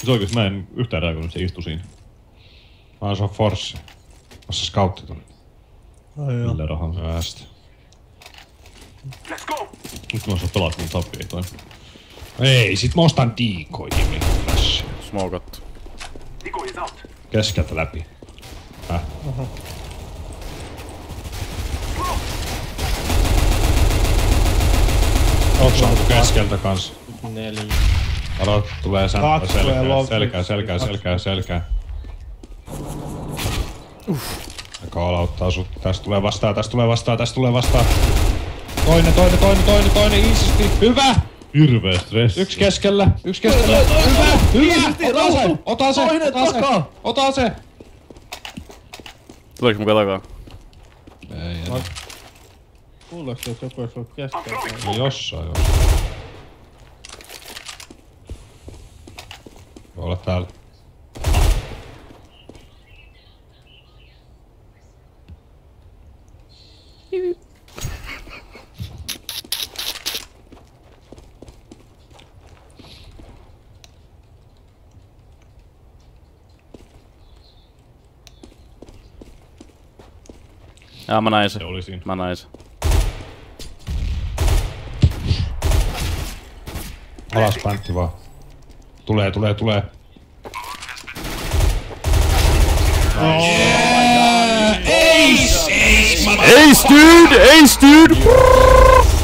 Se oikeesti mä en yhtään reagoinut, se istui siinä. Se on Force. Ossa scoutti tuli. Ai joo. Millä rahalla? Hyvästä. Nyt mä osaan pelaa mun tappi, ei toimi. Ei, sit mä ostan diikoihin flashia. Smokattu. Keskeltä läpi. Onks on keskeltä kans? 4. Varo, tulee Kaksi tulee selkää. Kaalauttaa sut. Tästä tulee vastaan. Toinen, iisisti. Hyvä! Hirveä stressi. Yksi keskellä. Hyvä! Ota se! Tuleeko mukaan takaa? Ei. Kuuleeko jos joku olisi ollut keskellä? No jossain. Voi olla täällä. Jaa, mä näin sen. Se oli siinä. Mä näin sen. Alas päntti vaan. Tulee. Ace dude!